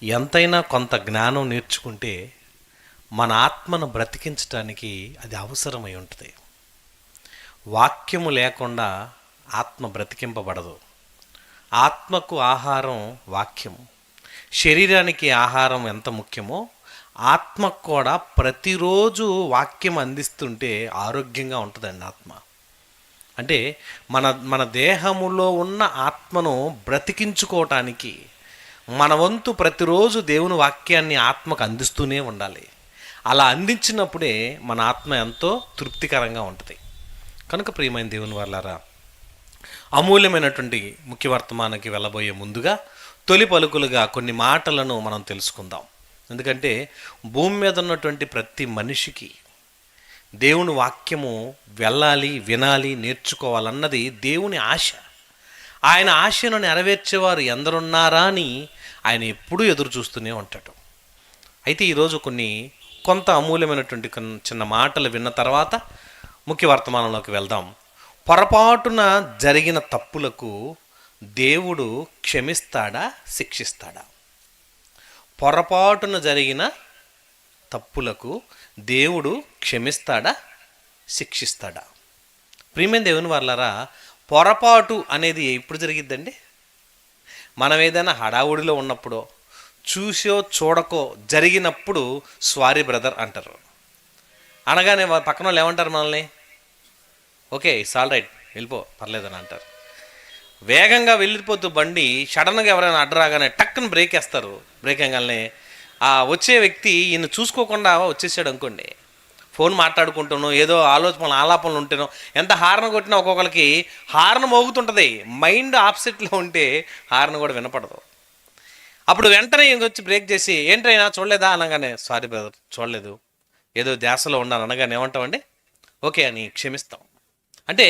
ఎంతైనా కొంత జ్ఞానం నేర్చుకుంటే మన ఆత్మను బ్రతికించటానికి అది అవసరమై ఉంటుంది. వాక్యము లేకుండా ఆత్మ బ్రతికింపబడదు. ఆత్మకు ఆహారం వాక్యం. శరీరానికి ఆహారం ఎంత ముఖ్యమో ఆత్మకు కూడా ప్రతిరోజు వాక్యం అందిస్తుంటే ఆరోగ్యంగా ఉంటుందండి ఆత్మ. అంటే మన మన దేహములో ఉన్న ఆత్మను బ్రతికించుకోవటానికి మన వంతు ప్రతిరోజు దేవుని వాక్యాన్ని ఆత్మకు అందిస్తూనే ఉండాలి. అలా అందించినప్పుడే మన ఆత్మ ఎంతో తృప్తికరంగా ఉంటుంది. కనుక ప్రియమైన దేవుని వాళ్ళారా, అమూల్యమైనటువంటి ముఖ్య వర్తమానానికి వెళ్ళబోయే ముందుగా తొలి పలుకులుగా కొన్ని మాటలను మనం తెలుసుకుందాం. ఎందుకంటే భూమి మీద ఉన్నటువంటి ప్రతి మనిషికి దేవుని వాక్యము వెళ్ళాలి, వినాలి, నేర్చుకోవాలన్నది దేవుని ఆశ. ఆయన ఆశను నెరవేర్చేవారు ఎందరున్నారా అని ఆయన ఎప్పుడూ ఎదురు చూస్తూనే ఉంటాడు. అయితే ఈరోజు కొంత అమూల్యమైనటువంటి చిన్న మాటలు విన్న తర్వాత ముఖ్య వర్తమానంలోకి వెళ్దాం. పొరపాటున జరిగిన తప్పులకు దేవుడు క్షమిస్తాడా, శిక్షిస్తాడా? పొరపాటున జరిగిన తప్పులకు దేవుడు క్షమిస్తాడా, శిక్షిస్తాడా? ప్రియమైన దేవుని వాళ్ళారా, పొరపాటు అనేది ఎప్పుడు జరిగిద్దండి? మనం ఏదైనా హడావుడిలో ఉన్నప్పుడో, చూసో చూడకో జరిగినప్పుడు సారీ బ్రదర్ అంటారు. అనగానే పక్కన వాళ్ళు ఏమంటారు మనల్ని? ఓకే, ఇట్స్ ఆల్ రైట్, వెళ్ళిపో, పర్లేదని అంటారు. వేగంగా వెళ్ళిపోతూ బండి సడన్గా ఎవరైనా అడ్డరాగానే టక్కున బ్రేక్ వేస్తారు. బ్రేక్ వేయగానే ఆ వచ్చే వ్యక్తి ఈయన చూసుకోకుండా వచ్చేసాడు అనుకోండి, ఫోన్ మాట్లాడుకుంటానో ఏదో ఆలాపనలు ఉంటేనో ఎంత హార్న్ కొట్టినా ఒక్కొక్కరికి హార్న్ మోగుతుంటుంది. మైండ్ ఆప్సెట్లో ఉంటే హార్న్ కూడా వినపడదు. అప్పుడు వెంటనే ఇంకొచ్చి బ్రేక్ చేసి ఏంటైనా చూడలేదా అనగానే సారీ బ్రదర్ చూడలేదు, ఏదో ధ్యాసలో ఉన్నాను అనగానే ఏమంటామండి? ఓకే అని క్షమిస్తాం. అంటే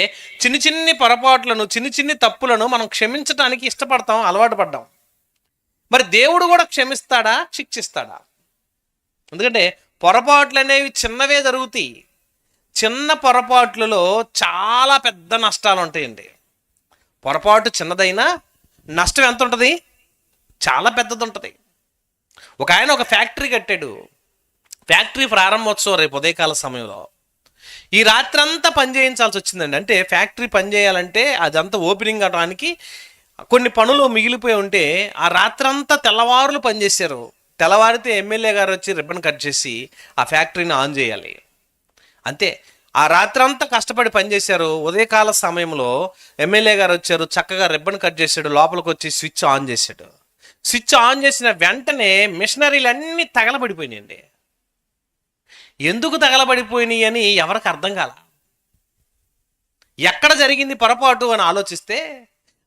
చిన్ని పొరపాట్లను, చిన్ని తప్పులను మనం క్షమించడానికి ఇష్టపడతాం, అలవాటు పడ్డాం. మరి దేవుడు కూడా క్షమిస్తాడా, శిక్షిస్తాడా? ఎందుకంటే పొరపాట్లు అనేవి చిన్నవే జరుగుతాయి. చిన్న పొరపాట్లలో చాలా పెద్ద నష్టాలు ఉంటాయండి. పొరపాటు చిన్నదైనా నష్టం ఎంత ఉంటుంది? చాలా పెద్దది ఉంటుంది. ఆయన ఒక ఫ్యాక్టరీ కట్టాడు. ఫ్యాక్టరీ ప్రారంభోత్సవం రేపు ఉదయకాల సమయంలో. ఈ రాత్రంతా పని చేయించాల్సి వచ్చిందండి. అంటే ఫ్యాక్టరీ పని చేయాలంటే అదంతా ఓపెనింగ్ అవడానికి కొన్ని పనులు మిగిలిపోయి ఉంటే ఆ రాత్రంతా తెల్లవారులు పనిచేశారు. తెల్లవారితే ఎమ్మెల్యే గారు వచ్చి రిబ్బన్ కట్ చేసి ఆ ఫ్యాక్టరీని ఆన్ చేయాలి. అంతే, ఆ రాత్రంతా కష్టపడి పనిచేశారు. ఉదయకాల సమయంలో ఎమ్మెల్యే గారు వచ్చారు, చక్కగా రిబ్బన్ కట్ చేశాడు, లోపలికి వచ్చి స్విచ్ ఆన్ చేశాడు. స్విచ్ ఆన్ చేసిన వెంటనే మిషనరీలు అన్నీ తగలబడిపోయినాయండి. ఎందుకు తగలబడిపోయినాయి అని ఎవరికి అర్థం కాల. ఎక్కడ జరిగింది పొరపాటు అని ఆలోచిస్తే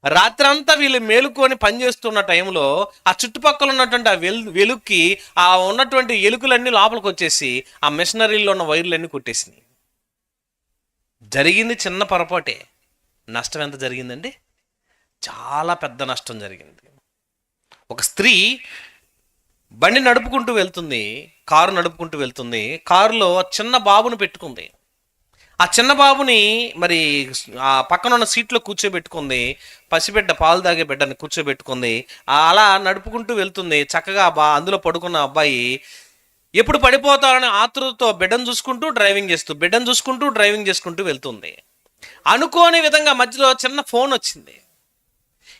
రాత్రంతా వీళ్ళు మేలుకొని పనిచేస్తున్న టైంలో ఆ చుట్టుపక్కల ఉన్నటువంటి ఆ వెలుక్కి ఆ ఉన్నటువంటి ఎలుకలన్నీ లోపలికి వచ్చేసి ఆ మిషనరీలో ఉన్న వైర్లన్నీ కొట్టేసినాయి. జరిగింది చిన్న పొరపాటే, నష్టం ఎంత జరిగిందండి? చాలా పెద్ద నష్టం జరిగింది. ఒక స్త్రీ బండి నడుపుకుంటూ వెళ్తుంది, కారు నడుపుకుంటూ వెళ్తుంది. కారులో చిన్న బాబును పెట్టుకుంది. ఆ చిన్న బాబుని మరి ఆ పక్కన ఉన్న సీట్లో కూర్చోబెట్టుకుంది. పసిబిడ్డ, పాలు తాగే బిడ్డని కూర్చోబెట్టుకుంది. అలా నడుపుకుంటూ వెళ్తుంది. చక్కగా అందులో పడుకున్న అబ్బాయి ఎప్పుడు పడిపోతారని ఆతృతతో బిడ్డను చూసుకుంటూ డ్రైవింగ్ చేసుకుంటూ వెళ్తుంది. అనుకోని విధంగా మధ్యలో చిన్న ఫోన్ వచ్చింది.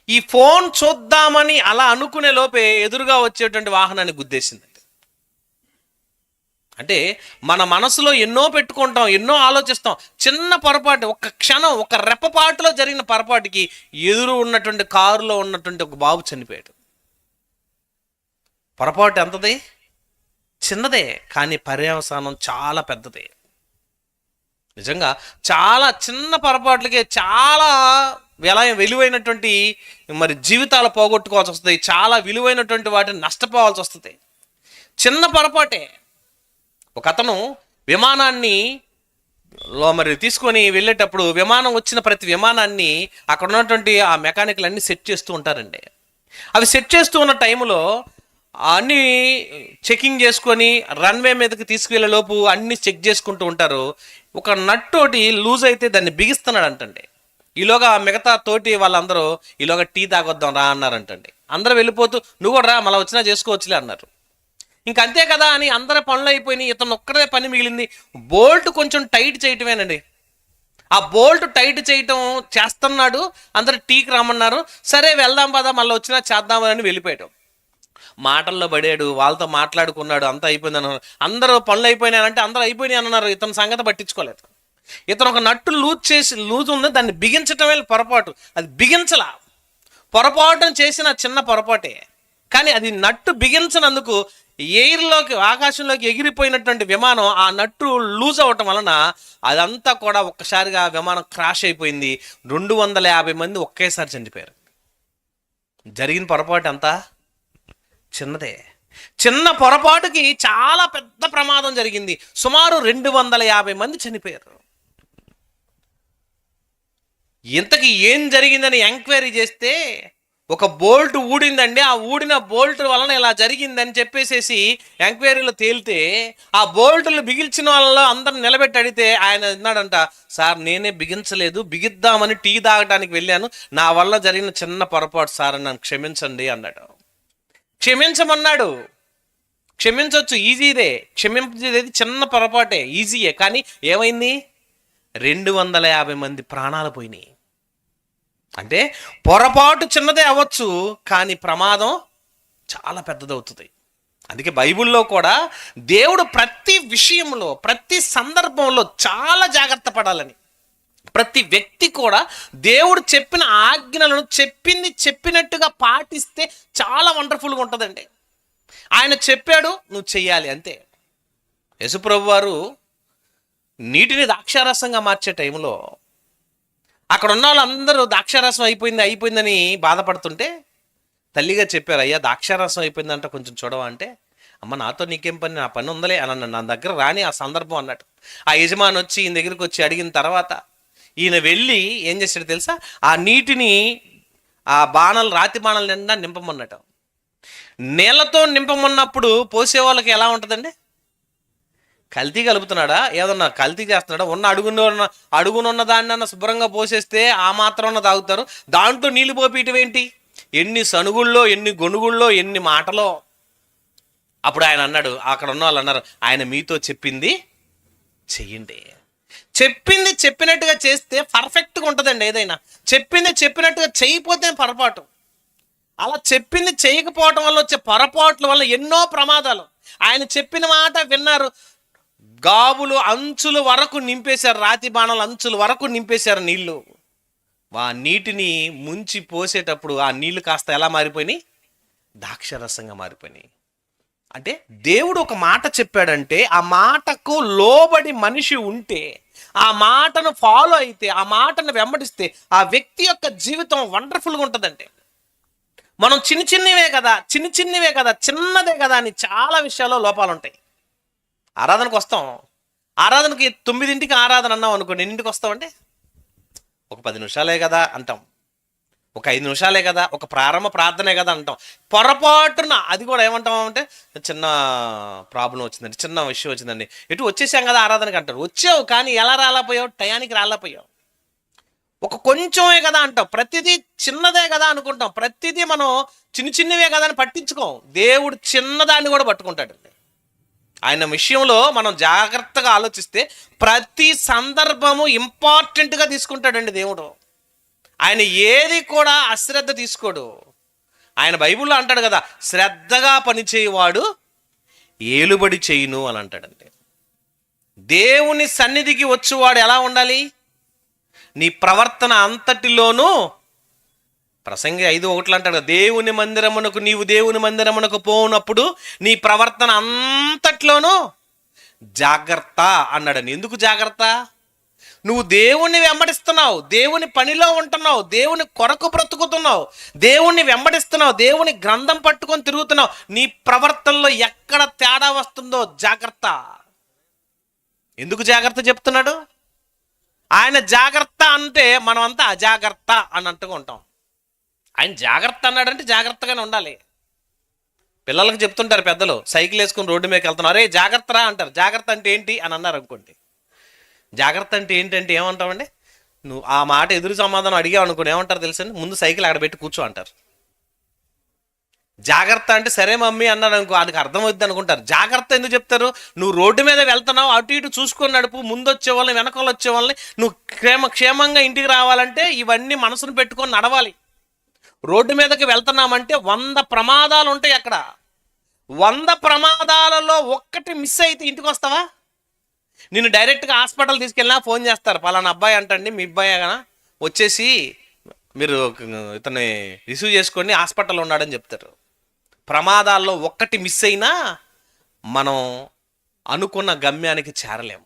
ఈ ఫోన్ చూద్దామని అలా అనుకునే లోపే ఎదురుగా వచ్చేటువంటి వాహనాన్ని గుద్దేసింది. అంటే మన మనసులో ఎన్నో పెట్టుకుంటాం, ఎన్నో ఆలోచిస్తాం. చిన్న పొరపాటు, ఒక క్షణం, ఒక రెప్పపాటులో జరిగిన పొరపాటుకి ఎదురు ఉన్నటువంటి కారులో ఉన్నటువంటి ఒక బాబు చనిపోయాడు. పొరపాటు ఎంతది? చిన్నదే, కానీ పర్యవసానం చాలా పెద్దదే. నిజంగా చాలా చిన్న పొరపాట్లకే చాలా విలువైనటువంటి మరి జీవితాలు పోగొట్టుకోవాల్సి వస్తుంది. చాలా విలువైనటువంటి వాటిని నష్టపోవాల్సి వస్తుంది. చిన్న పొరపాటే. ఒక అతను విమానాన్ని మరి తీసుకొని వెళ్ళేటప్పుడు విమానం వచ్చిన ప్రతి విమానాన్ని అక్కడ ఉన్నటువంటి ఆ మెకానికల్ అన్ని సెట్ చేస్తూ ఉంటారండి. అవి సెట్ చేస్తూ ఉన్న టైంలో అన్నీ చెకింగ్ చేసుకొని రన్వే మీదకి తీసుకువెళ్ళే లోపు అన్నీ చెక్ చేసుకుంటూ ఉంటారు. ఒక నట్టోటి లూజ్ అయితే దాన్ని బిగిస్తున్నాడు అంటండి. ఈలోగా మిగతా తోటి వాళ్ళందరూ ఈలోగా టీ తాగొద్దాం రా అన్నారంటండి. అందరూ వెళ్ళిపోతూ నువ్వు కూడా రా మళ్ళీ వచ్చినా చేసుకోవచ్చులే అన్నారు. ఇంకంతే కదా అని అందరి పనులు అయిపోయినాయి, ఇతను ఒక్కడే పని మిగిలింది. బోల్ట్ కొంచెం టైట్ చేయటమేనండి. ఆ బోల్ట్ టైట్ చేయటం చేస్తున్నాడు. అందరు టీకి రమ్మన్నారు. సరే వెళ్దాం పదా మళ్ళీ వచ్చినా చేద్దామని వెళ్ళిపోయాడు. మాటల్లో పడాడు, వాళ్ళతో మాట్లాడుకున్నాడు, అంతా అయిపోయింది అన్నారు. అందరూ పనులు అయిపోయినాయంటే అందరూ అయిపోయినాయి అన్నారు. ఇతని సంగతి పట్టించుకోలేదు. ఇతను ఒక నట్టు లూజ్ ఉంది, దాన్ని బిగించటమే పొరపాటు. అది బిగించలా, పొరపాటును చేసిన చిన్న పొరపాటే. కానీ అది నట్టు బిగించినందుకు ఎయిర్లోకి, ఆకాశంలోకి ఎగిరిపోయినటువంటి విమానం ఆ నట్టు లూజ్ అవ్వటం వలన అదంతా కూడా ఒక్కసారిగా విమానం క్రాష్ అయిపోయింది. 250 మంది ఒకేసారి చనిపోయారు. జరిగిన పొరపాటు అంతా చిన్నదే. చిన్న పొరపాటుకి చాలా పెద్ద ప్రమాదం జరిగింది. సుమారు 250 మంది చనిపోయారు. ఇంతకీ ఏం జరిగిందని ఎంక్వైరీ చేస్తే ఒక బోల్ట్ ఊడిందండి. ఆ ఊడిన బోల్ట్ వలన ఇలా జరిగిందని చెప్పేసేసి ఎంక్వైరీలో తేలితే ఆ బోల్టులు బిగించిన వాళ్ళలో అందరిని నిలబెట్టి అడిగితే ఆయన అన్నాడంట, సార్ నేనే బిగించలేదు, బిగిద్దామని టీ తాగడానికి వెళ్ళాను, నా వల్ల జరిగిన చిన్న పొరపాటు సార్, నన్ను క్షమించండి అన్నాడు. క్షమించమన్నాడు. క్షమించవచ్చు, ఈజీదే. క్షమించేది చిన్న పొరపాటే, ఈజీయే. కానీ ఏమైంది? 250 మంది ప్రాణాలు పోయినాయి. అంటే పొరపాటు చిన్నదే అవ్వచ్చు, కానీ ప్రమాదం చాలా పెద్దదవుతుంది. అందుకే బైబిల్లో కూడా దేవుడు ప్రతి విషయంలో, ప్రతి సందర్భంలో చాలా జాగ్రత్త పడాలని, ప్రతి వ్యక్తి కూడా దేవుడు చెప్పిన ఆజ్ఞలను చెప్పినట్టుగా పాటిస్తే చాలా వండర్ఫుల్గా ఉంటుందండి. ఆయన చెప్పాడు, నువ్వు చెయ్యాలి, అంతే. యేసుప్రభు వారు నీటిని ద్రాక్షారసంగా మార్చే టైంలో అక్కడ ఉన్న వాళ్ళందరూ ద్రాక్షారసం అయిపోయిందని బాధపడుతుంటే తల్లిగా చెప్పారు, అయ్యా ద్రాక్షారసం అయిపోయిందంట, కొంచెం చూడవా అంటే, అమ్మ నాతో నీకేం పని, నా పని ఉందలే అని నా దగ్గర రాని ఆ సందర్భం అన్నట్టు. ఆ యజమాని వచ్చి ఈయన దగ్గరికి వచ్చి అడిగిన తర్వాత ఈయన వెళ్ళి ఏం చేశాడు తెలుసా? ఆ నీటిని ఆ రాతి బాణాలు నిండా నింపమన్నట్టు. నీళ్ళతో నింపమన్నప్పుడు పోసే వాళ్ళకి ఎలా ఉంటుందండి? కల్తీ కలుపుతున్నాడా, ఏదన్నా కల్తీ చేస్తున్నాడా? అడుగునున్న దాన్ని శుభ్రంగా పోసేస్తే ఆ మాత్రం తాగుతారు. దాంట్లో నీళ్ళు పోపీయటం ఏంటి? ఎన్ని సనుగుల్లో, ఎన్ని గొనుగుల్లో, ఎన్ని మాటలో. అప్పుడు ఆయన అన్నాడు, అక్కడ ఉన్న వాళ్ళు అన్నారు, ఆయన మీతో చెప్పింది చెయ్యండి. చెప్పింది చెప్పినట్టుగా చేస్తే పర్ఫెక్ట్గా ఉంటుందండి. ఏదైనా చెప్పింది చెప్పినట్టుగా చేయకపోతే పొరపాటు. అలా చెప్పింది చేయకపోవటం వల్ల వచ్చే పొరపాట్ల వల్ల ఎన్నో ప్రమాదాలు. ఆయన చెప్పిన మాట విన్నారు, గాబులు అంచుల వరకు నింపేశారు, రాతి బాణాలు అంచుల వరకు నింపేశారు నీళ్లు. ఆ నీటిని ముంచి పోసేటప్పుడు ఆ నీళ్లు కాస్త ఎలా మారిపోయినాయి? ద్రాక్షరసంగా మారిపోయినాయి. అంటే దేవుడు ఒక మాట చెప్పాడంటే ఆ మాటకు లోబడి మనిషి ఉంటే, ఆ మాటను ఫాలో అయితే, ఆ మాటను వెంబడిస్తే ఆ వ్యక్తి యొక్క జీవితం వండర్ఫుల్గా ఉంటుందండి. మనం చిన్నవే కదా, చిన్నదే కదా అని చాలా విషయాల్లో లోపాలు ఉంటాయి. ఆరాధనకు వస్తాం, ఆరాధనకి 9ంటికి ఆరాధన అన్నాం అనుకోండి, ఎన్నింటికి వస్తామంటే ఒక 10 నిమిషాలే కదా అంటాం, ఒక 5 నిమిషాలే కదా, ఒక ప్రారంభ ప్రార్థనే కదా అంటాం. పొరపాటున అది కూడా ఏమంటామంటే చిన్న ప్రాబ్లం వచ్చిందండి, చిన్న విషయం వచ్చిందండి, ఎటు వచ్చేసాం కదా ఆరాధనకి అంటారు. వచ్చావు కానీ ఎలా రాలేకపోయావు? టయానికి రాలేకపోయావు. ఒక కొంచెమే కదా అంటాం, ప్రతిదీ చిన్నదే కదా అనుకుంటాం, ప్రతిదీ మనం చిన్నవే కదా అని పట్టించుకోం. దేవుడు చిన్నదాన్ని కూడా పట్టుకుంటాడండి. ఆయన విషయంలో మనం జాగ్రత్తగా ఆలోచిస్తే ప్రతి సందర్భము ఇంపార్టెంట్గా తీసుకుంటాడండి దేవుడు. ఆయన ఏది కూడా అశ్రద్ధ తీసుకోడు. ఆయన బైబిల్లో అంటాడు కదా, శ్రద్ధగా పనిచేయవాడు ఏలుబడి చేయును అని అంటాడండి. దేవుని సన్నిధికి వచ్చేవాడు ఎలా ఉండాలి? నీ ప్రవర్తన అంతటిలోనూ, ప్రసంగి 5:1 అంటాడు, దేవుని మందిరమునకు నీవు దేవుని మందిరమునకు పోనప్పుడు నీ ప్రవర్తన అంతట్లోనూ జాగ్రత్త అన్నాడని. ఎందుకు జాగ్రత్త? నువ్వు దేవుణ్ణి వెంబడిస్తున్నావు, దేవుని పనిలో ఉంటున్నావు, దేవుని కొరకు బ్రతుకుతున్నావు, దేవుణ్ణి వెంబడిస్తున్నావు, దేవుని గ్రంథం పట్టుకొని తిరుగుతున్నావు. నీ ప్రవర్తనలో ఎక్కడ తేడా వస్తుందో జాగ్రత్త. ఎందుకు జాగ్రత్త చెప్తున్నాడు? ఆయన జాగ్రత్త అంటే మనం అంతా అజాగ్రత్త అన్నట్టుగా ఉంటాం. ఆయన జాగ్రత్త అన్నాడంటే జాగ్రత్తగానే ఉండాలి. పిల్లలకు చెప్తుంటారు పెద్దలు, సైకిల్ వేసుకుని రోడ్డు మీదకి వెళ్తున్నారు, అరే జాగ్రత్త రా అంటారు. జాగ్రత్త అంటే ఏంటి అని అన్నారు అనుకోండి. జాగ్రత్త అంటే ఏంటంటే ఏమంటామండి? నువ్వు ఆ మాట ఎదురు సమాధానం అడిగావు అనుకుని ఏమంటారు తెలుసండి, ముందు సైకిల్ అక్కడ పెట్టి కూర్చో అంటారు. జాగ్రత్త అంటే సరే మమ్మీ అన్నాడు అనుకో, అది అర్థమవుద్ది అనుకుంటారు. జాగ్రత్త ఎందుకు చెప్తారు? నువ్వు రోడ్డు మీద వెళ్తున్నావు, అటు ఇటు చూసుకొని నడుపు, ముందు వచ్చే వాళ్ళని వెనకాల వచ్చే వాళ్ళని, నువ్వు క్షేమంగా ఇంటికి రావాలంటే ఇవన్నీ మనసును పెట్టుకొని నడవాలి. రోడ్డు మీదకి వెళ్తున్నామంటే 100 ప్రమాదాలు ఉంటాయి అక్కడ. 100 ప్రమాదాలలో ఒక్కటి మిస్ అయితే ఇంటికి వస్తావా? నిన్ను డైరెక్ట్గా హాస్పిటల్ తీసుకెళ్ళినా ఫోన్ చేస్తారు, పలానా అబ్బాయి అంటండి మీ అబ్బాయి కదా, వచ్చేసి మీరు ఇతన్ని రిసీవ్ చేసుకోండి, హాస్పిటల్లో ఉన్నాడని చెప్తారు. ప్రమాదాల్లో ఒక్కటి మిస్ అయినా మనం అనుకున్న గమ్యానికి చేరలేము.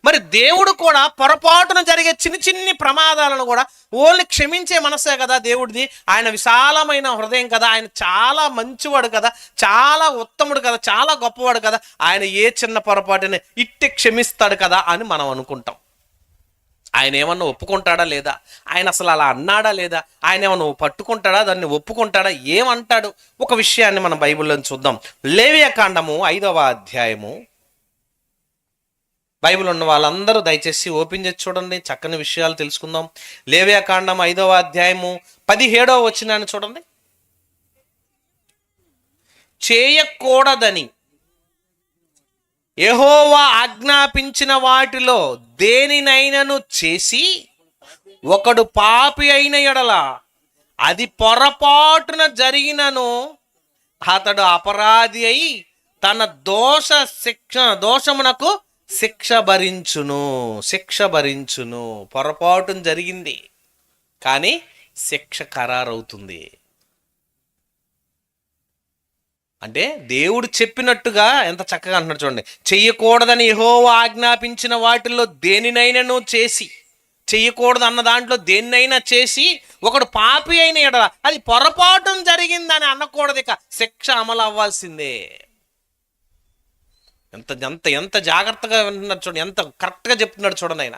మరి దేవుడు కూడా పొరపాటున జరిగే చిన్ని ప్రమాదాలను కూడా ఓన్లీ క్షమించే మనసే కదా దేవుడిది. ఆయన విశాలమైన హృదయం కదా, ఆయన చాలా మంచివాడు కదా, చాలా ఉత్తముడు కదా, చాలా గొప్పవాడు కదా, ఆయన ఏ చిన్న పొరపాటుని ఇట్టే క్షమిస్తాడు కదా అని మనం అనుకుంటాం. ఆయన ఏమన్నా ఒప్పుకుంటాడా లేదా, ఆయన అసలు అలా అన్నాడా లేదా, ఆయన ఏమన్నా పట్టుకుంటాడా, దాన్ని ఒప్పుకుంటాడా, ఏమంటాడు? ఒక విషయాన్ని మనం బైబిల్లో చూద్దాం. లేవియాకాండము 5వ అధ్యాయము. బైబిల్ ఉన్న వాళ్ళందరూ దయచేసి ఓపెన్ చేసి చూడండి, చక్కని విషయాలు తెలుసుకుందాం. లేవియాకాండం 5వ అధ్యాయము 17వ వచనాన్ని చూడండి. చేయకూడదని యెహోవా ఆజ్ఞాపించిన వాటిలో దేనినైనను చేసి ఒకడు పాపి అయిన ఎడల అది పొరపాటున జరిగినను అతడు అపరాధి అయి తన దోషమునకు శిక్ష భరించును. పొరపాటున జరిగింది కానీ శిక్ష ఖరారవుతుంది. అంటే దేవుడు చెప్పినట్టుగా ఎంత చక్కగా అంటున్నాడు చూడండి. చెయ్యకూడదని యెహోవా ఆజ్ఞాపించిన వాటిల్లో దేనినైనాను చేసి, చెయ్యకూడదు అన్న దాంట్లో దేన్నైనా చేసి ఒకడు పాపి అయిన ఎడల అది పొరపాటున జరిగిందని అనకూడదు, ఇక శిక్ష అమలు అవ్వాల్సిందే. ఎంత ఎంత ఎంత జాగ్రత్తగా వింటున్నాడు చూడండి, ఎంత కరెక్ట్గా చెప్తున్నాడు చూడండి ఆయన.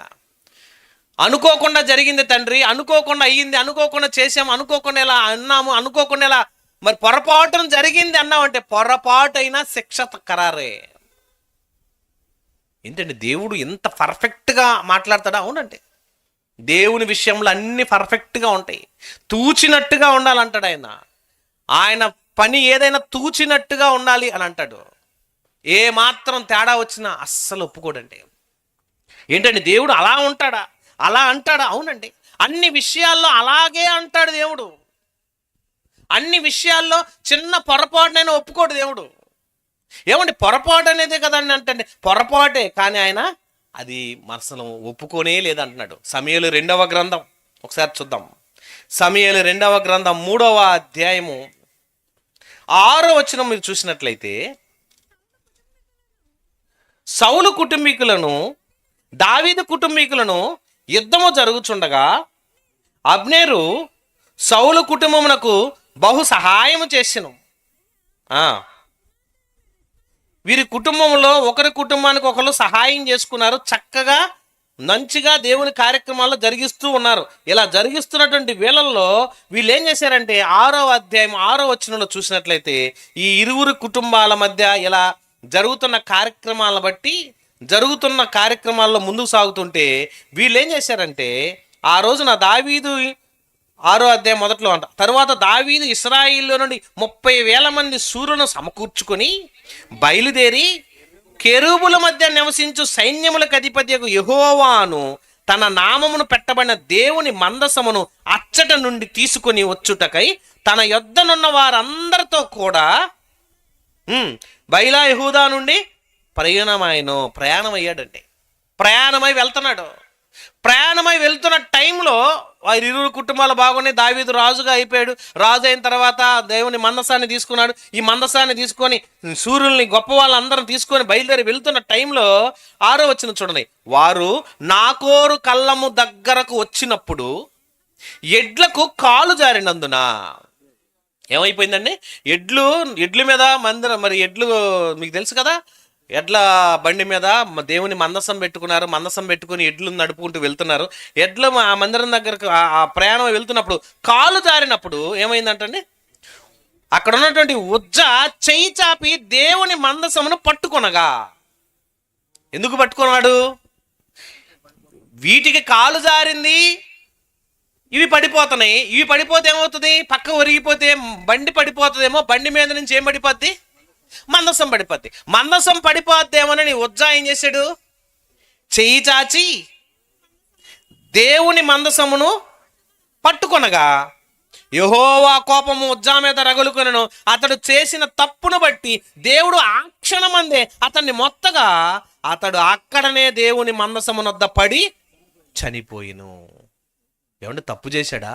అనుకోకుండా జరిగింది తండ్రి, అనుకోకుండా అయ్యింది, అనుకోకుండా చేసాము, అనుకోకుండా ఇలా అన్నాము, అనుకోకుండా ఇలా, మరి పొరపాటున జరిగింది అన్నామంటే పొరపాటు అయినా శిక్ష ఖరారే. ఏంటంటే దేవుడు ఎంత పర్ఫెక్ట్గా మాట్లాడతాడా? అవునండి, దేవుని విషయంలో అన్ని పర్ఫెక్ట్గా ఉంటాయి, తూచినట్టుగా ఉండాలంటాడు ఆయన. ఆయన పని ఏదైనా తూచినట్టుగా ఉండాలి అని అంటాడు. ఏ మాత్రం తేడా వచ్చినా అస్సలు ఒప్పుకోడండి. ఏంటండి దేవుడు అలా ఉంటాడా, అలా అంటాడా? అవునండి, అన్ని విషయాల్లో అలాగే అంటాడు దేవుడు. అన్ని విషయాల్లో చిన్న పొరపాటునైనా ఒప్పుకోడు దేవుడు. ఏమండి పొరపాటు అనేది కదండి అంటే పొరపాటే, కానీ ఆయన అది మనసును ఒప్పుకోనే లేదంటున్నాడు. సమూయేలు 2వ గ్రంథం ఒకసారి చూద్దాం. సమూయేలు 2వ గ్రంథం 3వ అధ్యాయము 6వ వచనం మీరు చూసినట్లయితే, సౌలు కుటుంబీకులను దావీదు కుటుంబీకులను యుద్ధము జరుగుచుండగా అబ్నేరు సౌలు కుటుంబమునకు బహు సహాయము చేసెను. వీరి కుటుంబంలో ఒకరి కుటుంబానికి ఒకరు సహాయం చేసుకున్నారు, చక్కగా మంచిగా దేవుని కార్యక్రమాల్లో జరిగిస్తూ ఉన్నారు. ఇలా జరిగిస్తున్నటువంటి వేళల్లో వీళ్ళు ఏం చేశారంటే 6వ అధ్యాయం 6వ వచనంలో చూసినట్లయితే, ఈ ఇరువురు కుటుంబాల మధ్య ఇలా జరుగుతున్న కార్యక్రమాలను బట్టి, జరుగుతున్న కార్యక్రమాల్లో ముందుకు సాగుతుంటే వీళ్ళు ఏం చేశారంటే, ఆ రోజున దావీదు 6వ అధ్యాయం మొదట్లో అంట, తరువాత దావీదు ఇశ్రాయేలులో నుండి 30,000 మంది శూరులను సమకూర్చుకొని బయలుదేరి కెరూబుల మధ్య నివసించు సైన్యములకు అధిపతియగు యెహోవాను తన నామమును పెట్టబడిన దేవుని మందసమును అచ్చట నుండి తీసుకొని వచ్చుటకై తన యొద్దనున్న వారందరితో కూడా బయలా యెహూదా నుండి ప్రయాణమయ్యాడండి. ప్రయాణమై వెళ్తున్నాడు. ప్రయాణమై వెళ్తున్న టైంలో వారి ఇరువురు కుటుంబాలు బాగున్నాయి. దావీదు రాజుగా అయిపోయాడు. రాజు అయిన తర్వాత దేవుని మందసాన్ని తీసుకున్నాడు. ఈ మందసాన్ని తీసుకొని సూర్యుల్ని గొప్ప వాళ్ళందరం తీసుకొని బయలుదేరి వెళ్తున్న టైంలో 6వ వచనం చూడండి. వారు నాకోరు కళ్ళము దగ్గరకు వచ్చినప్పుడు ఎడ్లకు కాలు జారినందున ఏమైపోయిందండి, ఎడ్ల మీద మరి ఎడ్లు మీకు తెలుసు కదా, ఎడ్ల బండి మీద దేవుని మందసం పెట్టుకున్నారు. మందసం పెట్టుకుని ఎడ్లు నడుపుకుంటూ వెళ్తున్నారు. ఎడ్ల ఆ మందిరం దగ్గరకు ఆ ప్రయాణం వెళ్తున్నప్పుడు కాలు జారినప్పుడు ఏమైందంటండి, అక్కడ ఉన్నటువంటి ఉజ్జ చెయ్యి చాపి దేవుని మందసమును పట్టుకొనగా. ఎందుకు పట్టుకున్నాడు? వీటికి కాలు జారింది, ఇవి పడిపోతున్నాయి. ఇవి పడిపోతే ఏమవుతుంది? పక్క ఒరిగిపోతే బండి పడిపోతుందేమో. బండి మీద నుంచి ఏం పడిపోద్ది? మందసం పడిపోద్ది. మందసం పడిపోద్దేమోనని ఉజ్జా ఏం చేశాడు? చెయ్యి చాచి దేవుని మందసమును పట్టుకొనగా యెహోవా కోపము ఉజ్జా మీద రగులుకొనెను. అతడు చేసిన తప్పును బట్టి దేవుడు ఆ క్షణమందే అతన్ని మొత్తగా, అతడు అక్కడనే దేవుని మందసమునొద్ద పడి చనిపోయిను. ఏమంటే తప్పు చేశాడా?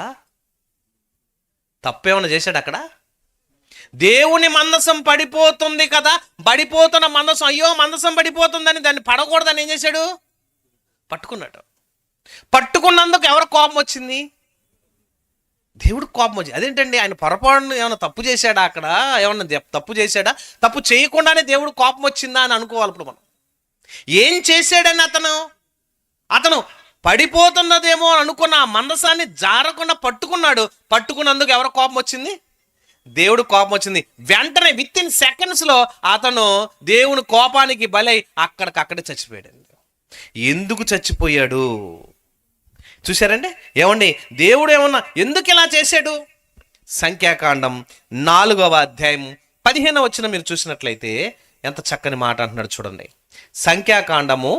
తప్పేమన్నా చేశాడు అక్కడ? దేవుని మందసం పడిపోతుంది కదా, పడిపోతున్న మందసం, అయ్యో మందసం పడిపోతుందని దాన్ని పడకూడదని ఏం చేశాడు? పట్టుకున్నాడు. పట్టుకున్నందుకు ఎవరు కోపం వచ్చింది? దేవుడు కోపం వచ్చింది. అదేంటండి, ఆయన పొరపాటును ఏమైనా తప్పు చేశాడా? అక్కడ ఏమన్నా తప్పు చేశాడా? తప్పు చేయకుండానే దేవుడు కోపం వచ్చిందా అని అనుకోవాలి. ఇప్పుడు మనం ఏం చేశాడని అతను పడిపోతున్నదేమో అనుకున్న ఆ మందసాన్ని జారకుండా పట్టుకున్నాడు. పట్టుకున్నందుకు ఎవరు కోపం వచ్చింది? దేవుడు కోపం వచ్చింది. వెంటనే విత్ ఇన్ సెకండ్స్లో అతను దేవుని కోపానికి బలై అక్కడికక్కడే చచ్చిపోయాడు. ఎందుకు చచ్చిపోయాడు చూశారండి? ఏమండి, దేవుడు ఏమన్నా ఎందుకు ఇలా చేశాడు? సంఖ్యాకాండం 4వ అధ్యాయం 15వ వచనం మీరు చూసినట్లయితే ఎంత చక్కని మాట అంటున్నాడు చూడండి. సంఖ్యాకాండము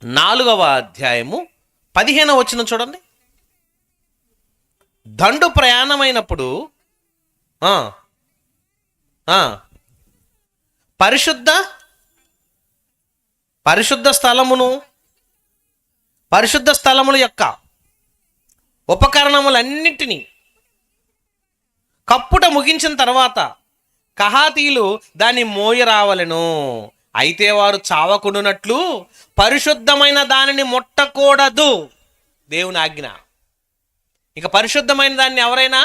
4వ అధ్యాయము 15వ వచనం చూడండి. దండు ప్రయాణమైనప్పుడు పరిశుద్ధ స్థలముల యొక్క ఉపకరణములన్నిటినీ కప్పుట ముగించిన తర్వాత కహాతీలు దాన్ని మోయరావలెను. అయితే వారు చావకుండునట్లు పరిశుద్ధమైన దానిని ముట్టకూడదు. దేవుని ఆజ్ఞ. ఇక పరిశుద్ధమైన దాన్ని ఎవరైనా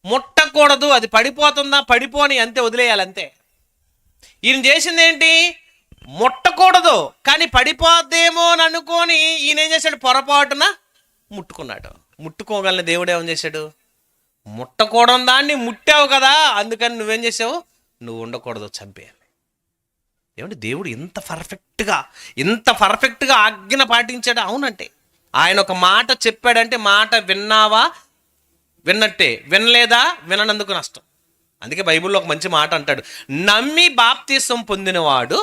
ముట్టకూడదు. అది పడిపోతుందా? పడిపోని, అంతే, వదిలేయాలి, అంతే. ఈయన చేసింది ఏంటి? ముట్టకూడదు, కానీ పడిపోద్దేమో అని అనుకొని ఈయన ఏం చేశాడు? పొరపాటున ముట్టుకున్నాడు. ముట్టుకోగలని దేవుడు ఏమని చేశాడు? ముట్టకూడదు దాన్ని ముట్టావు కదా, అందుకని నువ్వేం చేసావు? నువ్వు ఉండకూడదు, చంపేయాలి. ఏమంటే దేవుడు ఇంత పర్ఫెక్ట్గా ఆజ్ఞ పాటించాడు. అవునంటే ఆయన ఒక మాట చెప్పాడంటే మాట విన్నావా విన్నట్టే, వినలేదా విననందుకు నష్టం. అందుకే బైబిల్లో ఒక మంచి మాట అంటాడు, నమ్మి బాప్తీసం పొందినవాడు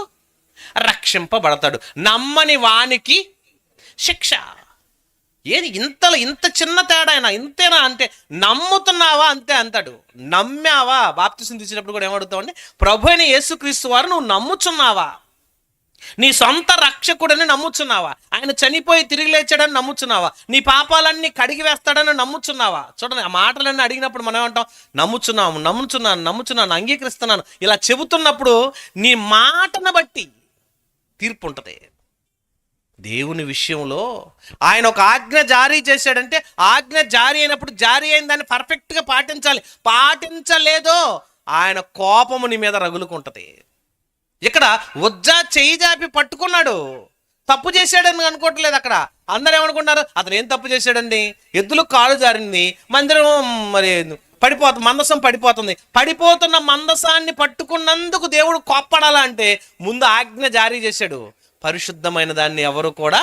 రక్షింపబడతాడు, నమ్మని వానికి శిక్ష. ఏది ఇంత చిన్న తేడా అయినా ఇంతేనా అంటే, నమ్ముతున్నావా అంతే అంటాడు. నమ్మావా? బాప్తీసం తీసేటప్పుడు కూడా ఏమడుగుతామండి? ప్రభు అయిన యేసుక్రీస్తు వారు నువ్వు నమ్ముచున్నావా? నీ సొంత రక్షకుడని నమ్ముచున్నావా? ఆయన చనిపోయి తిరిగి లేచాడని నమ్ముచున్నావా? నీ పాపాలన్నీ కడిగి వేస్తాడని నమ్ముచున్నావా? చూడండి, ఆ మాటలన్నీ అడిగినప్పుడు మనం ఏమంటాం? నమ్ముచున్నాను, అంగీకరిస్తున్నాను. ఇలా చెబుతున్నప్పుడు నీ మాటను బట్టి తీర్పు ఉంటుంది. దేవుని విషయంలో ఆయన ఒక ఆజ్ఞ జారీ చేశాడంటే, ఆజ్ఞ జారీ అయినప్పుడు జారీ అయిన దాన్ని పర్ఫెక్ట్గా పాటించాలి. పాటించలేదో ఆయన కోపము నీ మీద రగులుకుంటుంది. ఇక్కడ ఉజ్జా చెయ్యి జాపి పట్టుకున్నాడు. తప్పు చేశాడని అనుకోవట్లేదు. అక్కడ అందరూ ఏమనుకున్నారు? అతను ఏం తప్పు చేశాడండి? ఎద్దులు కాలు జారింది, మందిరం మరి మందసం పడిపోతుంది. పడిపోతున్న మందసాన్ని పట్టుకున్నందుకు దేవుడు కోప్పడాలా అంటే ముందు ఆజ్ఞ జారీ చేశాడు. పరిశుద్ధమైన దాన్ని ఎవరు కూడా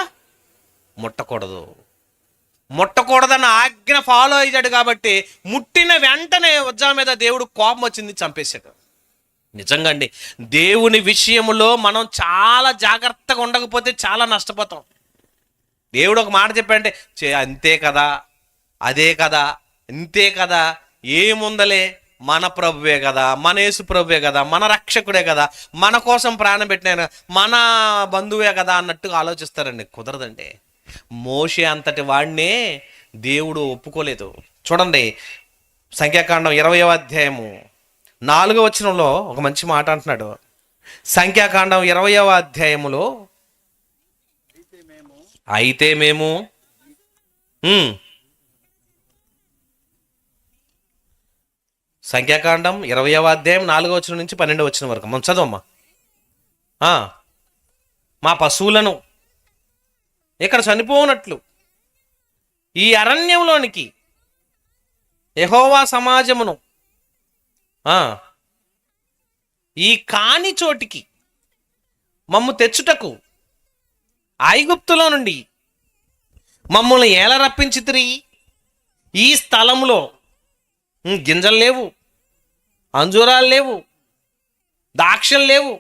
ముట్టకూడదన్న ఆజ్ఞ ఫాలో అయ్యాడు. కాబట్టి ముట్టిన వెంటనే ఉజ్జా మీద దేవుడు కోపం వచ్చింది, చంపేశాడు. నిజంగా అండి, దేవుని విషయంలో మనం చాలా జాగ్రత్తగా ఉండకపోతే చాలా నష్టపోతాం. దేవుడు ఒక మాట చెప్పాడంటే అంతే కదా, అదే కదా, ఇంతే కదా, ఏముందలే, మన ప్రభువే కదా, మన యేసు ప్రభువే కదా, మన రక్షకుడే కదా, మన కోసం ప్రాణం పెట్టిన మన బంధువే కదా అన్నట్టుగా ఆలోచిస్తారండి. కుదరదండి. మోషే అంతటి వాడినే దేవుడు ఒప్పుకోలేదు. చూడండి, సంఖ్యాకాండం 20వ అధ్యాయము 4వ వచనంలో ఒక మంచి మాట అంటున్నాడు. సంఖ్యాకాండం 20వ అధ్యాయములో అయితే మేము సంఖ్యాకాండం 20వ అధ్యాయం 4వ వచనం నుంచి 12వ వచనం వరకు మనం చదవమ్మా. మా పశువులను ఇక్కడ చనిపోనట్లు ఈ అరణ్యంలోనికి యెహోవా సమాజమును ఈ కాని చోటికి మమ్ము తెచ్చుటకు ఐగుప్తులో నుండి మమ్మల్ని ఏల రప్పించితిరి? ఈ స్థలంలో గింజలు లేవు, అంజూరాలు లేవు, ద్రాక్షలు లేవు,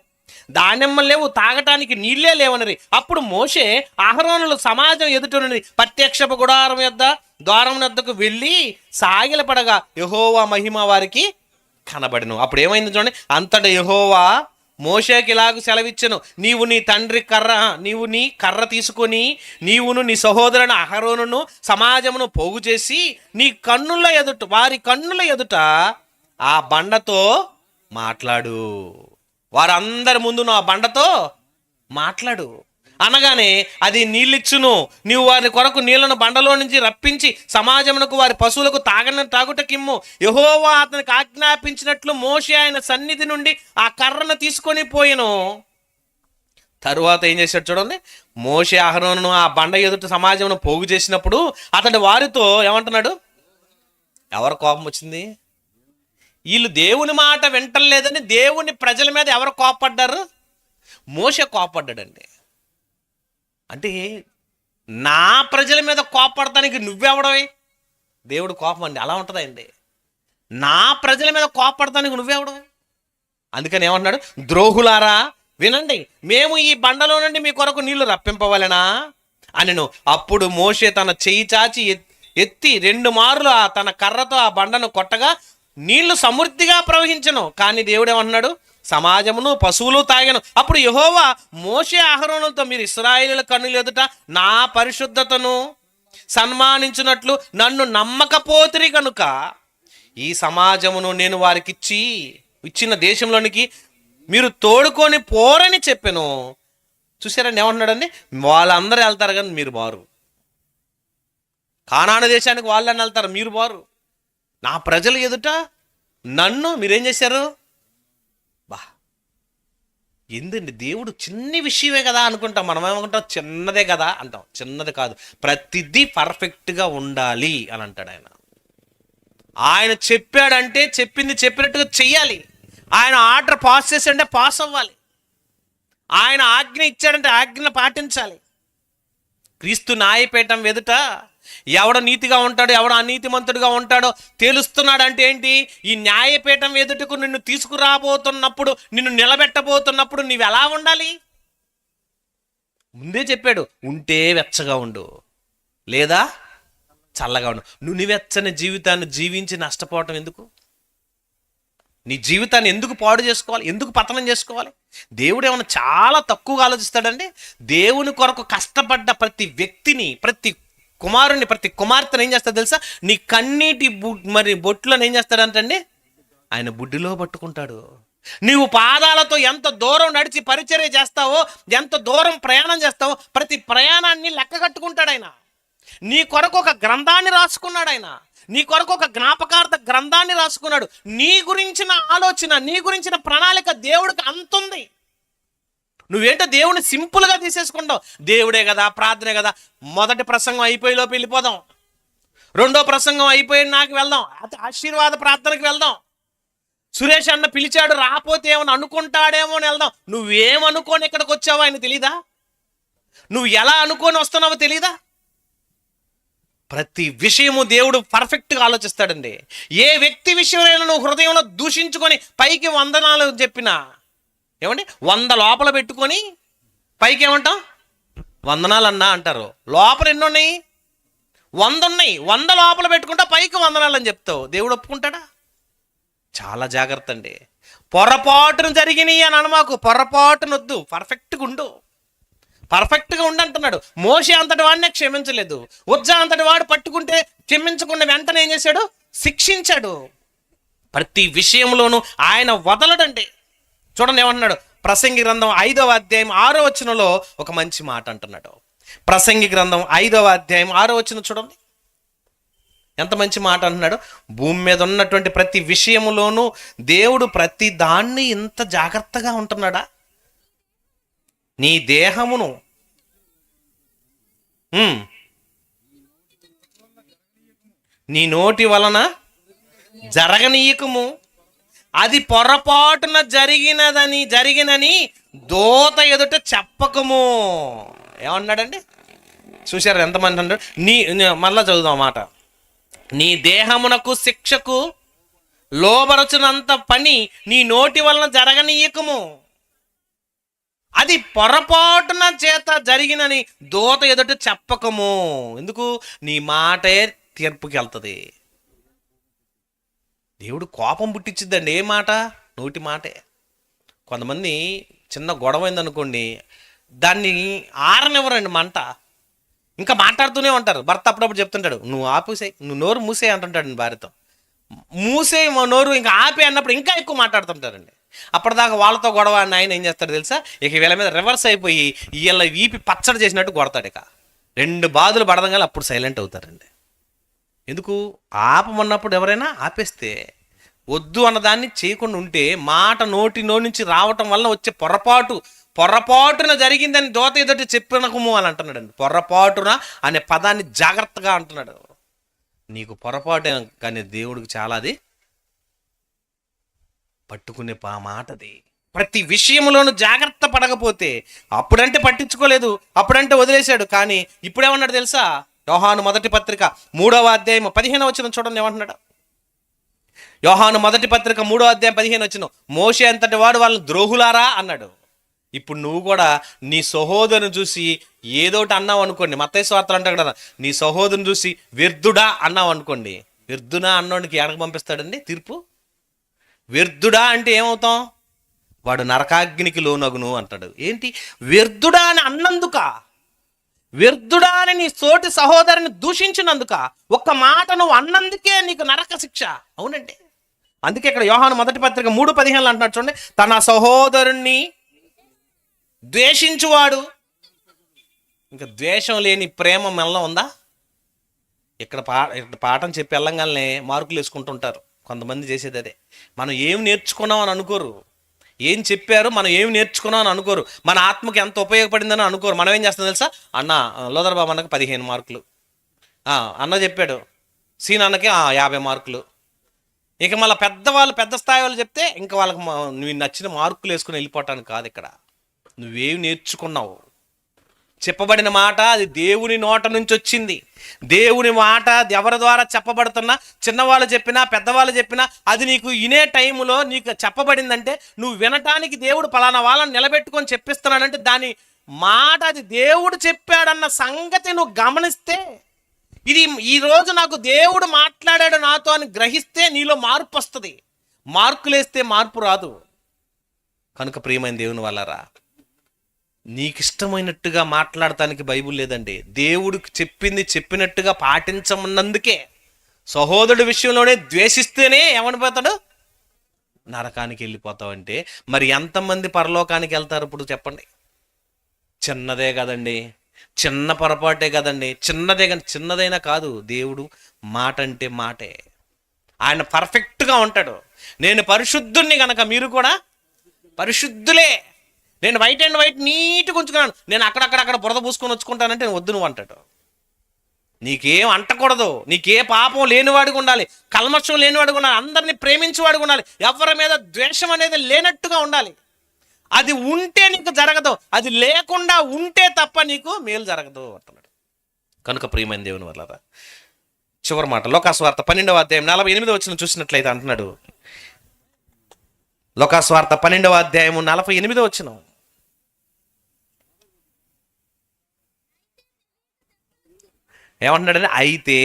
దానిమ్మలు లేవు, తాగటానికి నీళ్ళే లేవనరి. అప్పుడు మోషే అహరోనులు సమాజం ఎదుటనుండి ప్రత్యక్షపు గుడారం యొద్ద ద్వారం వద్దకు వెళ్ళి సాగిలపడగా యెహోవా మహిమ వారికి కనబడెను. అప్పుడు ఏమైంది చూడండి, అంతటా యెహోవా మోషేకి ఇలాగ సెలవిచ్చెను, నీవు నీ కర్ర తీసుకొని నీవును నీ సహోదరుని అహరోనును సమాజమును పోగు చేసి వారి కన్నుల ఎదుట ఆ బండతో మాట్లాడు. వారందరి ముందు ఆ బండతో మాట్లాడు అనగానే అది నీళ్ళిచ్చును. నీవు వారి కొరకు నీళ్లను బండలో నుంచి రప్పించి సమాజమునకు వారి పశువులకు తాగుటకిమ్ము. యెహోవా అతనికి ఆజ్ఞాపించినట్లు మోషే ఆయన సన్నిధి నుండి ఆ కర్రను తీసుకొని పోయెను. తరువాత ఏం చేశాడు చూడండి, మోషే అహరోనును ఆ బండ ఎదుట సమాజమును పోగు చేసినప్పుడు అతడు వారితో ఏమంటున్నాడు? ఎవరు కోపం వచ్చింది? వీళ్ళు దేవుని మాట వింటలేదని దేవుని ప్రజల మీద ఎవరు కోపడ్డారు? మోషే కోపడ్డాడండి. అంటే నా ప్రజల మీద కోపడటానికి నువ్వెవడవి? దేవుడు కోపం అండి అలా ఉంటుందండి. నా ప్రజల మీద కోపడటానికి నువ్వెవడవి? అందుకని ఏమంటున్నాడు, ద్రోహులారా వినండి, మేము ఈ బండలో నుండి మీ కొరకు నీళ్లు రప్పింపవలెనా అనెను. అప్పుడు మోషే తన చెయ్యి చాచి ఎత్తి 2 మార్లు తన కర్రతో ఆ బండను కొట్టగా నీళ్లు సమృద్ధిగా ప్రవహించను. కానీ దేవుడు ఏమంటున్నాడు, సమాజమును పశువులు తాగాను. అప్పుడు యెహోవా మోషే అహరోనులతో, మీరు ఇశ్రాయేలీయుల కన్నుల ఎదుట నా పరిశుద్ధతను సన్మానించినట్లు నన్ను నమ్మకపోతిరి కనుక ఈ సమాజమును నేను వారికి ఇచ్చిన దేశంలోనికి మీరు తోడుకొని పోరని చెప్పాను. చూసారండి ఏమంటున్నాడండి, వాళ్ళందరూ వెళ్తారు కానీ మీరు బారు. కానాను దేశానికి వాళ్ళని వెళ్తారు, మీరు బారు. నా ప్రజల ఎదుట నన్ను మీరేం చేశారు? ఏందండి, దేవుడు చిన్న విషయమే కదా అనుకుంటాం. మనం ఏమనుకుంటాం, చిన్నదే కదా అంటాం. చిన్నది కాదు, ప్రతిదీ పర్ఫెక్ట్గా ఉండాలి అని అంటాడు ఆయన. ఆయన చెప్పాడంటే చెప్పింది చెప్పినట్టుగా చెయ్యాలి. ఆయన ఆర్డర్ పాస్ చేశాడంటే పాస్ అవ్వాలి. ఆయన ఆజ్ఞ ఇచ్చాడంటే ఆజ్ఞను పాటించాలి. క్రీస్తు న్యాయపీఠం ఎదుట ఎవడ నీతిగా ఉంటాడో ఎవడ అనీతిమంతుడిగా ఉంటాడో తెలుస్తున్నాడు. అంటే ఏంటి? ఈ న్యాయపీఠం ఎదుటకు నిన్ను తీసుకురాబోతున్నప్పుడు, నిన్ను నిలబెట్టబోతున్నప్పుడు నీవు ఎలా ఉండాలి? ముందే చెప్పాడు, ఉంటే వెచ్చగా ఉండు, లేదా చల్లగా ఉండు. నువ్వెచ్చని జీవితాన్ని జీవించి నష్టపోవటం ఎందుకు? నీ జీవితాన్ని ఎందుకు పాడు చేసుకోవాలి? ఎందుకు పతనం చేసుకోవాలి? దేవుడు ఏమన్నా చాలా తక్కువగా ఆలోచిస్తాడండి? దేవుని కొరకు కష్టపడ్డ ప్రతి వ్యక్తిని, ప్రతి కుమారుని, ప్రతి కుమార్తెను ఏం చేస్తాడు తెలుసా? నీ కన్నీటి బొట్టులను ఏం చేస్తాడంటండి? ఆయన బుడ్డిలో పట్టుకుంటాడు. నీవు పాదాలతో ఎంత దూరం నడిచి పరిచర్య చేస్తావో, ఎంత దూరం ప్రయాణం చేస్తావో, ప్రతి ప్రయాణాన్ని లెక్క కట్టుకుంటాడు ఆయన. నీ కొరకు ఒక గ్రంథాన్ని రాసుకున్నాడు ఆయన. నీ కొరకు ఒక జ్ఞాపకార్థ గ్రంథాన్ని రాసుకున్నాడు. నీ గురించిన ఆలోచన, నీ గురించిన ప్రణాళిక దేవుడికి అంతుంది. నువ్వేంటో దేవుని సింపుల్గా తీసేసుకుంటావు. దేవుడే కదా, ప్రార్థనే కదా. మొదటి ప్రసంగం అయిపోయేలోపు వెళ్ళిపోదాం, రెండో ప్రసంగం అయిపోయి నాకు వెళ్దాం, ఆశీర్వాద ప్రార్థనకి వెళ్దాం. సురేష్ అన్న పిలిచాడు, రాకపోతే ఏమని అనుకుంటాడేమో అని వెళ్దాం. నువ్వేమనుకోని ఇక్కడికి వచ్చావో ఆయన తెలీదా? నువ్వు ఎలా అనుకొని వస్తున్నావో తెలీదా? ప్రతి విషయము దేవుడు పర్ఫెక్ట్గా ఆలోచిస్తాడండి. ఏ వ్యక్తి విషయమైనా నువ్వు హృదయంలో దూషించుకొని పైకి వందనాలు చెప్పినా, ఏమండి 100 లోపల పెట్టుకొని పైకి ఏమంటాం? వందనాలు అన్నా అంటారు. లోపల ఎన్ని ఉన్నాయి? 100 ఉన్నాయి. 100 లోపల పెట్టుకుంటా పైకి వందనాలు అని చెప్తావు. దేవుడు ఒప్పుకుంటాడా? చాలా జాగ్రత్త అండి. పొరపాటును జరిగినాయి అని అనమాకు. పొరపాటునొద్దు, పర్ఫెక్ట్గా ఉండు. పర్ఫెక్ట్గా ఉండంటున్నాడు. మోషే అంతటి వాడినే క్షమించలేదు. ఉజ్జా అంతటి వాడు పట్టుకుంటే క్షమించకుండా వెంటనే ఏం చేశాడు? శిక్షించాడు. ప్రతి విషయంలోనూ ఆయన వదలడండి. చూడండి ఏమంటున్నాడు, ప్రసంగి గ్రంథం 5వ అధ్యాయం 6వ వచనంలో ఒక మంచి మాట అంటున్నాడు. ప్రసంగి గ్రంథం 5వ అధ్యాయం 6వ వచనం చూడండి, ఎంత మంచి మాట అంటున్నాడు. భూమి మీద ఉన్నటువంటి ప్రతి విషయంలోనూ దేవుడు ప్రతి దాన్ని ఇంత జాగ్రత్తగా ఉంటున్నాడా? నీ దేహమును నీ నోటి వలన జరగనీయకము, అది పొరపాటున జరిగినని దూత ఎదుట చెప్పకము. ఏమన్నాడండి? చూశారు ఎంతమంది అంటారు మళ్ళా చదువుదాం మాట. నీ దేహమునకు శిక్షకు లోబరచునంత పని నీ నోటి వలన జరగనీయకము, అది పొరపాటున చేత జరిగినని దూత ఎదుట చెప్పకము. ఎందుకు? నీ మాటే తీర్పుకి వెళ్తుంది. దేవుడు కోపం పుట్టించిద్దండి. ఏ మాట? నోటి మాటే. కొంతమంది చిన్న గొడవ అయిందనుకోండి, దాన్ని ఆరనివ్వరండి మంట, ఇంకా మాట్లాడుతూనే ఉంటారు. భర్త అప్పుడప్పుడు చెప్తుంటాడు, నువ్వు ఆపేసేయి, నువ్వు నోరు మూసే అంటుంటాడు భార్యతో. మూసే నోరు ఇంకా ఆపే అన్నప్పుడు ఇంకా ఎక్కువ మాట్లాడుతుంటారండి. అప్పటిదాకా వాళ్ళతో గొడవ ఆయన ఏం చేస్తాడు తెలుసా? ఇక వీళ్ళ మీద రివర్స్ అయిపోయి వీళ్ళ వీపి పచ్చడి చేసినట్టు కొడతాడు. ఇక 2 బాధలు పడదంగా అప్పుడు సైలెంట్ అవుతారండి. ఎందుకు? ఆపమన్నప్పుడు ఎవరైనా ఆపేస్తే, వద్దు అన్నదాన్ని చేయకుండా ఉంటే మాట నోటి నుంచి రావటం వల్ల వచ్చే పొరపాటున జరిగిందని దోత ఎదుటి చెప్పినకము అని అంటున్నాడు. పొరపాటున అనే పదాన్ని జాగ్రత్తగా అంటున్నాడు. నీకు పొరపాటు కానీ దేవుడికి చాలా అది పట్టుకునే మాటది. ప్రతి విషయంలోనూ జాగ్రత్త పడకపోతే, అప్పుడంటే పట్టించుకోలేదు, అప్పుడంటే వదిలేశాడు. కానీ ఇప్పుడేమన్నాడు తెలుసా? యోహాను మొదటి పత్రిక 3వ అధ్యాయం 15వ వచనం చూడండి ఏమంటున్నాడు. యోహాను మొదటి పత్రిక 3వ అధ్యాయం 15వ వచనం, మోషే అంతటి వాడు వాళ్ళని ద్రోహులారా అన్నాడు. ఇప్పుడు నువ్వు కూడా నీ సహోదరుని చూసి ఏదోటి అన్నావు అనుకోండి, మత్తయి సువార్తలు అంటాడు కదా, నీ సహోదరుని చూసి వ్యర్థుడా అన్నావు అనుకోండి, వ్యర్థునా అన్నోడికి ఎడకు పంపిస్తాడండి తీర్పు. వ్యర్థుడా అంటే ఏమవుతాం? వాడు నరకాగ్నికి లోనగును అంటాడు. ఏంటి? వ్యర్థుడా అని అన్నందుక, వ్యర్థుడా అని నీ తోటి సహోదరుని దూషించినందుక, ఒక్క మాట నువ్వు అన్నందుకే నీకు నరక శిక్ష. అవునండి. అందుకే ఇక్కడ యోహాను మొదటి పత్రిక 3:15 అంటున్నాడు చూడండి, తన సహోదరుణ్ణి ద్వేషించువాడు. ఇంకా ద్వేషం లేని ప్రేమ మెల్ల ఉందా? ఇక్కడ పాఠం చెప్పి వెళ్ళంగానే మార్కులు వేసుకుంటుంటారు కొంతమంది. చేసేది అదే. మనం ఏం నేర్చుకున్నాం అని అనుకోరు, ఏం చెప్పారు మనం ఏం నేర్చుకున్నాం అని అనుకోరు, మన ఆత్మకి ఎంత ఉపయోగపడిందని అనుకోరు. మనం ఏం చేస్తాం తెలుసా? అన్న లోదర్ బాబు అన్నకి 15 మార్కులు, అన్న చెప్పాడు సీన్ అన్నకి 50 మార్కులు. ఇక మళ్ళీ పెద్దవాళ్ళు పెద్ద స్థాయి వాళ్ళు చెప్తే ఇంకా వాళ్ళకి నువ్వు నచ్చిన మార్కులు వేసుకుని వెళ్ళిపోవటానికి కాదు. ఇక్కడ నువ్వేం నేర్చుకున్నావు? చెప్పబడిన మాట అది దేవుని నోట నుంచి వచ్చింది. దేవుని మాట ఎవరి ద్వారా చెప్పబడుతున్నా, చిన్నవాళ్ళు చెప్పినా పెద్దవాళ్ళు చెప్పినా, అది నీకు వినే టైంలో నీకు చెప్పబడిందంటే, నువ్వు వినటానికి దేవుడు పలానా వాళ్ళని నిలబెట్టుకొని చెప్పిస్తున్నాడంటే దాని మాట అది దేవుడు చెప్పాడన్న సంగతి నువ్వు గమనిస్తే, ఇది ఈరోజు నాకు దేవుడు మాట్లాడాడు నాతో అని గ్రహిస్తే నీలో మార్పు వస్తుంది. మార్కులేస్తే మార్పు రాదు. కనుక ప్రియమైన దేవుని వల్లరా, నీకు ఇష్టమైనట్టుగా మాట్లాడటానికి బైబుల్ లేదండి. దేవుడికి చెప్పింది చెప్పినట్టుగా పాటించమన్నందుకే. సహోదరుడి విషయంలోనే ద్వేషిస్తేనే ఏమనిపోతాడు? నరకానికి వెళ్ళిపోతావంటే మరి ఎంతమంది పరలోకానికి వెళ్తారు ఇప్పుడు చెప్పండి? చిన్నదే కదండి, చిన్న పొరపాటే కదండి, చిన్నదే కానీ చిన్నదైనా కాదు. దేవుడు మాట అంటే మాటే. ఆయన పర్ఫెక్ట్గా ఉంటాడు. నేను పరిశుద్ధుణ్ణి కనుక మీరు కూడా పరిశుద్ధులే. నేను వైట్ అండ్ వైట్ నీట్గా ఉంచుకున్నాను, నేను అక్కడక్కడ బురద పూసుకొని వచ్చుకుంటానంటే వద్దు నువ్వు అంటాడు. నీకేం అంటకూడదు, నీకే పాపం లేనివాడిగా ఉండాలి, కల్మషం లేనివాడిగా ఉండాలి, అందరినీ ప్రేమించేవాడిగా ఉండాలి, ఎవరి మీద ద్వేషం అనేది లేనట్టుగా ఉండాలి. అది ఉంటే నీకు జరగదు, అది లేకుండా ఉంటే తప్ప నీకు మేలు జరగదు అంటున్నాడు. కనుక ప్రియమైన దేవుని వల్ల చివరి మాట లోకాసువార్త 12వ అధ్యాయం 48వ వచనం చూసినట్లయితే అంటున్నాడు. లోకాసువార్త 12వ అధ్యాయం 48వ వచనం, ఏమంటున్నాడని, అయితే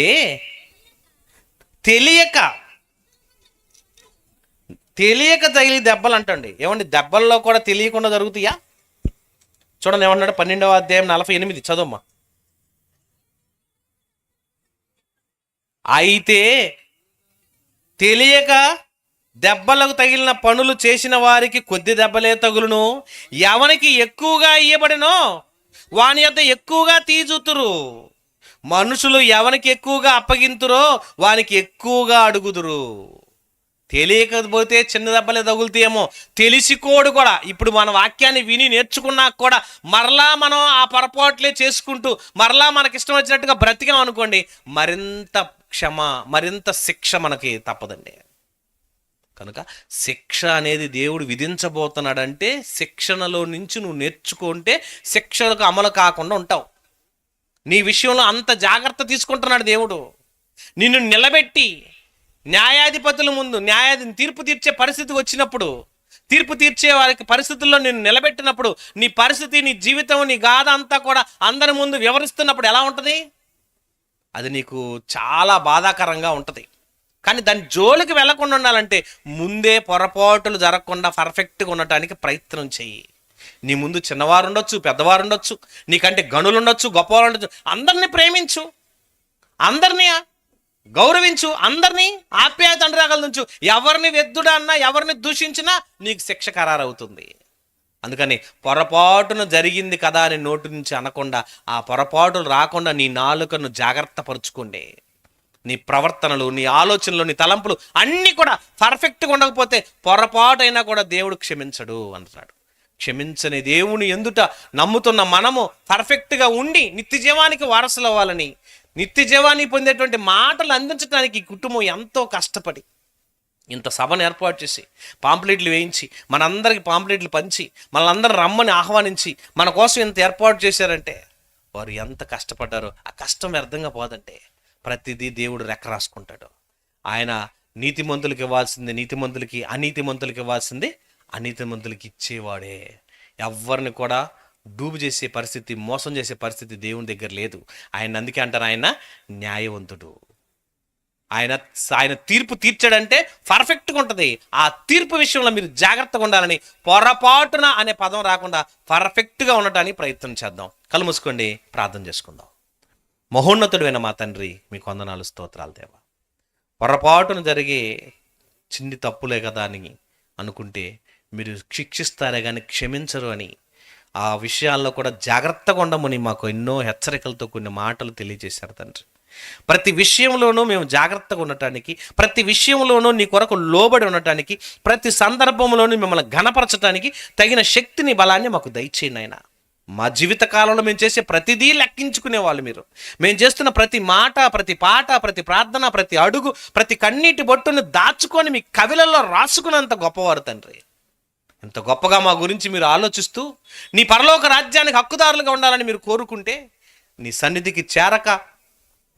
తెలియక తగిలి దెబ్బలు అంటండి. ఏమండి, దెబ్బల్లో కూడా తెలియకుండా జరుగుతాయా? చూడండి ఏమంటున్నాడు 12వ అధ్యాయం 48 చదువమ్మా. అయితే తెలియక దెబ్బలకు తగిలిన పనులు చేసిన వారికి కొద్ది దెబ్బలే తగులును, ఎవనికి ఎక్కువగా ఇయ్యబడినో వాని యొద్ద ఎక్కువగా తీజుతురు. మనుషులు ఎవనికి ఎక్కువగా అప్పగింతురో వానికి ఎక్కువగా అడుగుదురు. తెలియకపోతే చిన్న దెబ్బలే తగులుతాయేమో, తెలిసికోడు కూడా. ఇప్పుడు మన వాక్యాన్ని విని నేర్చుకున్నాక కూడా మరలా మనం ఆ పొరపాట్లే చేసుకుంటూ మరలా మనకిష్టం వచ్చినట్టుగా బ్రతికాం అనుకోండి, మరింత శిక్ష మనకి తప్పదండి. కనుక శిక్ష అనేది దేవుడు విధించబోతున్నాడంటే శిక్షణలో నుంచి నువ్వు నేర్చుకుంటే శిక్షలకు అమలు కాకుండా ఉంటావు. నీ విషయంలో అంత జాగ్రత్త తీసుకుంటున్నాడు దేవుడు. నిన్ను నిలబెట్టి న్యాయాధిపతుల ముందు తీర్పు తీర్చే పరిస్థితి వచ్చినప్పుడు, తీర్పు తీర్చే వారికి పరిస్థితుల్లో నిన్ను నిలబెట్టినప్పుడు, నీ పరిస్థితి, నీ జీవితం, నీ గాథ అంతా కూడా అందరి ముందు వివరిస్తున్నప్పుడు ఎలా ఉంటుంది? అది నీకు చాలా బాధాకరంగా ఉంటుంది. కానీ దాని జోలికి వెళ్లకుండా ఉండాలంటే ముందే పొరపాటులు జరగకుండా పర్ఫెక్ట్గా ఉండటానికి ప్రయత్నం చెయ్యి. నీ ముందు చిన్నవారు ఉండొచ్చు, పెద్దవారు ఉండొచ్చు, నీకంటే గనులు ఉండొచ్చు, గొప్పవారు ఉండొచ్చు. అందరినీ ప్రేమించు, అందరినీ గౌరవించు, అందరినీ ఆప్యాయత అనురాగాల నుంచు. ఎవరిని వెద్దుడా అన్నా, ఎవరిని దూషించినా నీకు శిక్ష ఖరారవుతుంది. అందుకని పొరపాటును జరిగింది కదా అని నోటి నుంచి అనకుండా, ఆ పొరపాటులు రాకుండా నీ నాలుకను జాగ్రత్త పరుచుకోండి. నీ ప్రవర్తనలు, నీ ఆలోచనలు, నీ తలంపులు అన్నీ కూడా పర్ఫెక్ట్గా ఉండకపోతే పొరపాటు అయినా కూడా దేవుడు క్షమించడు అంటున్నాడు. క్షమించని దేవుని ఎదుట నమ్ముతున్న మనము పర్ఫెక్ట్గా ఉండి నిత్య జీవానికి వారసులు అవ్వాలని, నిత్య జీవాన్ని పొందేటువంటి మాటలు అందించడానికి కుటుంబం ఎంతో కష్టపడి ఇంత సభను ఏర్పాటు చేసి పాంప్లెట్లు వేయించి మనందరికి పాంప్లెట్లు పంచి మనందరం రమ్మని ఆహ్వానించి మన కోసం ఇంత ఏర్పాటు చేశారంటే వారు ఎంత కష్టపడ్డారో. ఆ కష్టం వ్యర్థంగా పోదంటే ప్రతిదీ దేవుడు రెక్క రాసుకుంటాడు. ఆయన నీతిమంతులకి ఇవ్వాల్సింది నీతిమంతులకి, అనీతిమంతులకి ఇవ్వాల్సింది అనీతిమంతులకి ఇచ్చేవాడే. ఎవరిని కూడా డూబు చేసే పరిస్థితి, మోసం చేసే పరిస్థితి దేవుని దగ్గర లేదు. ఆయన అందుకే అంటారు ఆయన న్యాయవంతుడు. ఆయన తీర్పు తీర్చాడంటే పర్ఫెక్ట్గా ఉంటుంది. ఆ తీర్పు విషయంలో మీరు జాగ్రత్తగా ఉండాలని, పొరపాటున అనే పదం రాకుండా పర్ఫెక్ట్గా ఉండటానికి ప్రయత్నం చేద్దాం. కళ్ళు మూసుకోండి, ప్రార్థన చేసుకుందాం. మహోన్నతుడైన మా తండ్రి, మీకు వందనాలు, స్తోత్రాలు దేవా. పొరపాటున జరిగే చిన్ని తప్పులే కదా అని అనుకుంటే మీరు శిక్షిస్తారే కానీ క్షమించరు అని, ఆ విషయాల్లో కూడా జాగ్రత్తగా ఉండమని మాకు ఎన్నో హెచ్చరికలతో కొన్ని మాటలు తెలియజేశారు తండ్రి. ప్రతి విషయంలోనూ మేము జాగ్రత్తగా ఉండటానికి, ప్రతి విషయంలోనూ నీ కొరకు లోబడి ఉండటానికి, ప్రతి సందర్భంలోనూ మిమ్మల్ని ఘనపరచడానికి తగిన శక్తిని, బలాన్ని మాకు దయచేయండి నాయనా. మా జీవిత కాలంలో మేము చేసే ప్రతిదీ లెక్కించుకునే వాళ్ళు మీరు. మేము చేస్తున్న ప్రతి మాట, ప్రతి పాట, ప్రతి ప్రార్థన, ప్రతి అడుగు, ప్రతి కన్నీటి బొట్టును దాచుకొని మీ కవిలలో రాసుకున్నంత గొప్పవారు తండ్రి. ఎంత గొప్పగా మా గురించి మీరు ఆలోచిస్తూ నీ పరలోక రాజ్యానికి హక్కుదారులుగా ఉండాలని మీరు కోరుకుంటే, నీ సన్నిధికి చేరక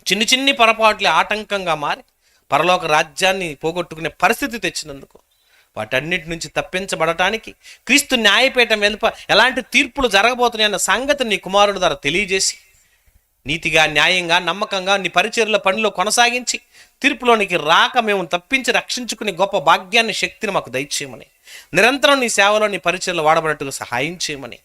చిన్ని చిన్ని పొరపాట్లే ఆటంకంగా మారి పరలోక రాజ్యాన్ని పోగొట్టుకునే పరిస్థితి తెచ్చినందుకు, వాటన్నిటి నుంచి తప్పించబడటానికి క్రీస్తు న్యాయపీఠం వెనుక ఎలాంటి తీర్పులు జరగబోతున్నాయన్న సంగతి నీ కుమారుడు ద్వారా తెలియజేసి, నీతిగా, న్యాయంగా, నమ్మకంగా నీ పరిచర్ల పనిలో కొనసాగించి తీర్పులోనికి రాక మేము తప్పించి రక్షించుకునే గొప్ప భాగ్యాన్ని, శక్తిని మాకు దయచేయమని, నిరంతరం నీ సేవలో, నీ పరిచర్లు వాడబడినట్టుగా సహాయం చేయమని,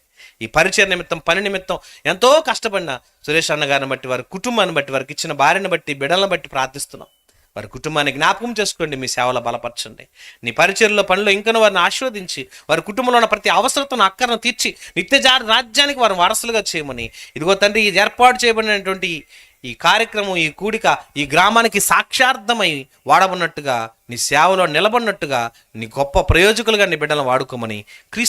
ఈ పరిచయ నిమిత్తం, పని నిమిత్తం ఎంతో కష్టపడిన సురేష్ అన్న గారిని బట్టి, వారి కుటుంబాన్ని బట్టి, వారికి ఇచ్చిన భార్యను బట్టి, బిడ్డలను బట్టి ప్రార్థిస్తున్నాం. వారి కుటుంబాన్ని జ్ఞాపకం చేసుకోండి, మీ సేవలో బలపరచండి. నీ పరిచర్లో, పనిలో ఇంకనూ వారిని ఆశీర్వదించి, వారి కుటుంబంలో ఉన్న ప్రతి అవసరతను, అక్కరను తీర్చి నిత్య రాజ్యానికి వారిని వారసులుగా చేయమని, ఇదిగో తండ్రి, ఈ ఏర్పాటు చేయబడినటువంటి ఈ కార్యక్రమం, ఈ కూడిక ఈ గ్రామానికి సాక్షార్థమై వాడబడినట్టుగా, నీ సేవలో నిలబడినట్టుగా, నీ గొప్ప ప్రయోజకులుగా నీ బిడ్డలను వాడుకోమని